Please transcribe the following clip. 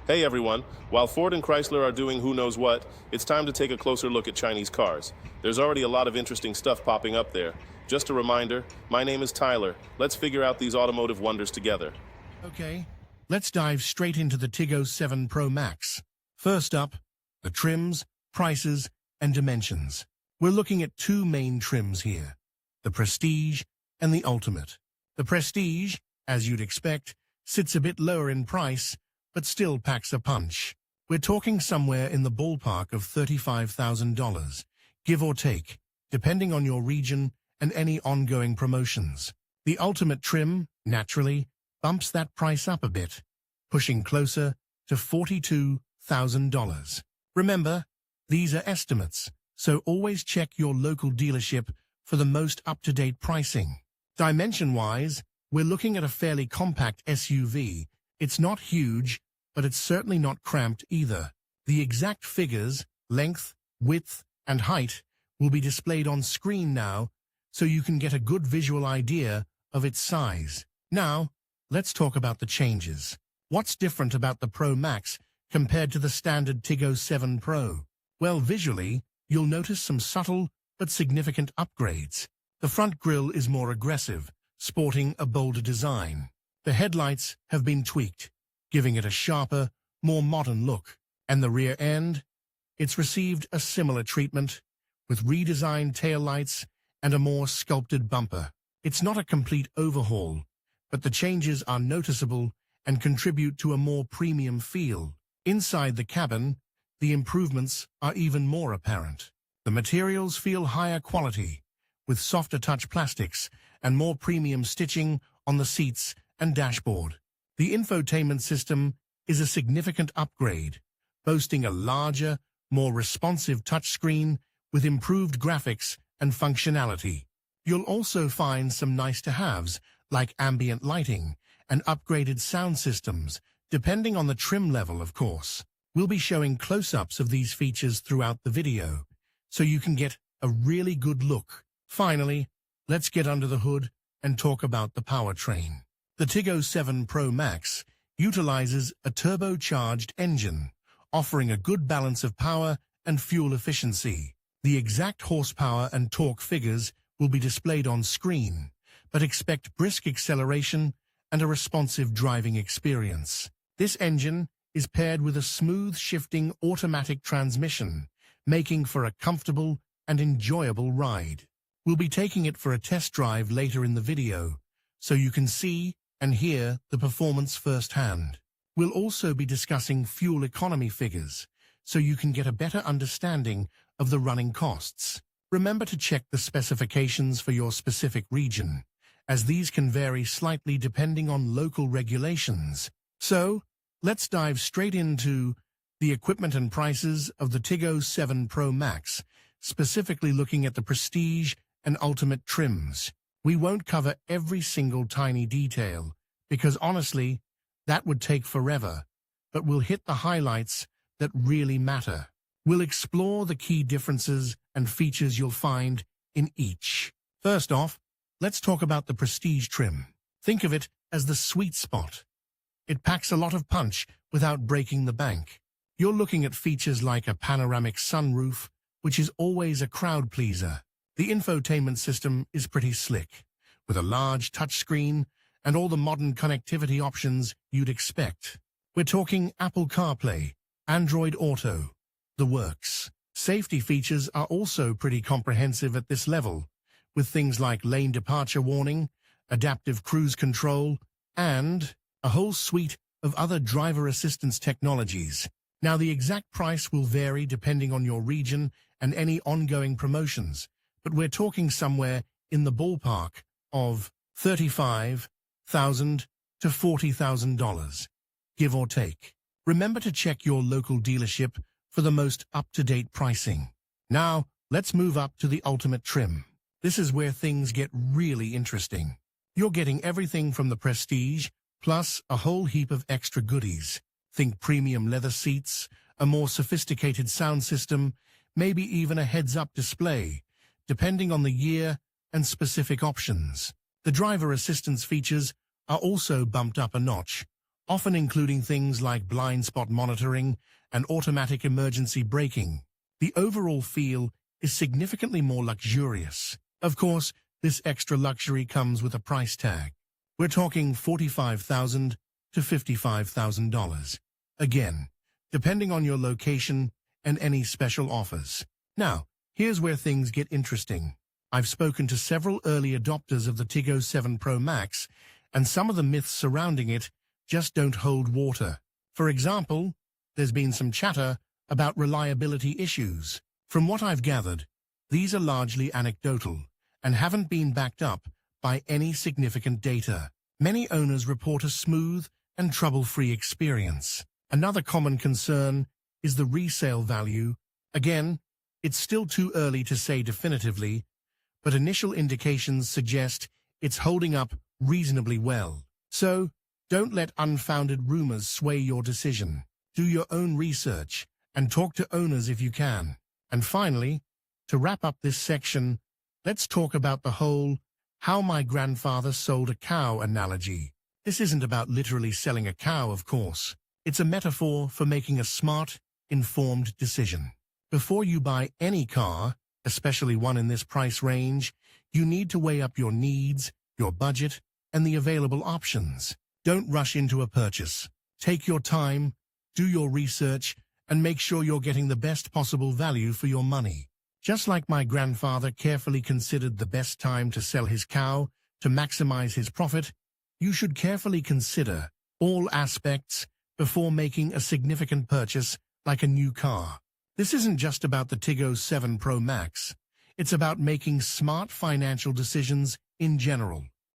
Hey everyone, while Ford and Chrysler are doing who knows what, it's time to take a closer look at Chinese cars. There's already a lot of interesting stuff popping up there. Just a reminder, my name is Tyler. Let's figure out these automotive wonders together. Okay, let's dive straight into the Tiggo 7 Pro Max. First up, the trims, prices, and dimensions. We're looking at two main trims here, the Prestige and the Ultimate. The Prestige, as you'd expect, sits a bit lower in price, but still packs a punch. We're talking somewhere in the ballpark of $35,000, give or take, depending on your region and any ongoing promotions. The Ultimate trim, naturally, bumps that price up a bit, pushing closer to $42,000. Remember, these are estimates, so always check your local dealership for the most up-to-date pricing. Dimension-wise, we're looking at a fairly compact SUV. It's not huge, but it's certainly not cramped either. The exact figures, length, width, and height will be displayed on screen now, so you can get a good visual idea of its size. Now, let's talk about the changes. What's different about the Pro Max compared to the standard Tiggo 7 Pro? Well, visually, you'll notice some subtle but significant upgrades. The front grille is more aggressive, sporting a bolder design. The headlights have been tweaked, giving it a sharper, more modern look. And the rear end? It's received a similar treatment, with redesigned taillights and a more sculpted bumper. It's not a complete overhaul, but the changes are noticeable and contribute to a more premium feel. Inside the cabin, the improvements are even more apparent. The materials feel higher quality, with softer touch plastics and more premium stitching on the seats and dashboard. The infotainment system is a significant upgrade, boasting a larger, more responsive touchscreen with improved graphics and functionality. You'll also find some nice-to-haves like ambient lighting and upgraded sound systems, depending on the trim level, of course. We'll be showing close-ups of these features throughout the video, so you can get a really good look. Finally, let's get under the hood and talk about the powertrain. The Tiggo 7 Pro Max utilizes a turbocharged engine, offering a good balance of power and fuel efficiency. The exact horsepower and torque figures will be displayed on screen, but expect brisk acceleration and a responsive driving experience. This engine is paired with a smooth shifting automatic transmission, making for a comfortable and enjoyable ride. We'll be taking it for a test drive later in the video, so you can see and hear the performance firsthand. We'll also be discussing fuel economy figures, so you can get a better understanding of the running costs. Remember to check the specifications for your specific region, as these can vary slightly depending on local regulations. So, let's dive straight into the equipment and prices of the Tiggo 7 Pro Max, specifically looking at the Prestige and Ultimate trims. We won't cover every single tiny detail, because honestly, that would take forever, but we'll hit the highlights that really matter. We'll explore the key differences and features you'll find in each. First off, let's talk about the Prestige trim. Think of it as the sweet spot. It packs a lot of punch without breaking the bank. You're looking at features like a panoramic sunroof, which is always a crowd pleaser. The infotainment system is pretty slick, with a large touchscreen and all the modern connectivity options you'd expect. We're talking Apple CarPlay, Android Auto, the works. Safety features are also pretty comprehensive at this level, with things like lane departure warning, adaptive cruise control, and a whole suite of other driver assistance technologies. Now, the exact price will vary depending on your region and any ongoing promotions, but we're talking somewhere in the ballpark of $35,000 to $40,000, give or take. Remember to check your local dealership for the most up-to-date pricing. Now, let's move up to the Ultimate trim. This is where things get really interesting. You're getting everything from the Prestige, plus a whole heap of extra goodies. Think premium leather seats, a more sophisticated sound system, maybe even a heads-up display, depending on the year and specific options. The driver assistance features are also bumped up a notch, often including things like blind spot monitoring and automatic emergency braking. The overall feel is significantly more luxurious. Of course, this extra luxury comes with a price tag. We're talking $45,000 to $55,000. Again, depending on your location and any special offers. Now, here's where things get interesting. I've spoken to several early adopters of the Tiggo 7 Pro Max, and some of the myths surrounding it just don't hold water. For example, there's been some chatter about reliability issues. From what I've gathered, these are largely anecdotal and haven't been backed up by any significant data. Many owners report a smooth and trouble-free experience. Another common concern is the resale value. Again, it's still too early to say definitively, but initial indications suggest it's holding up reasonably well. So, don't let unfounded rumors sway your decision. Do your own research and talk to owners if you can. And finally, to wrap up this section, let's talk about the whole "how my grandfather sold a cow" analogy. This isn't about literally selling a cow, of course. It's a metaphor for making a smart, informed decision. Before you buy any car, especially one in this price range, you need to weigh up your needs, your budget, and the available options. Don't rush into a purchase. Take your time, do your research, and make sure you're getting the best possible value for your money. Just like my grandfather carefully considered the best time to sell his cow to maximize his profit, you should carefully consider all aspects before making a significant purchase like a new car. This isn't just about the Tiggo 7 Pro Max. It's about making smart financial decisions in general.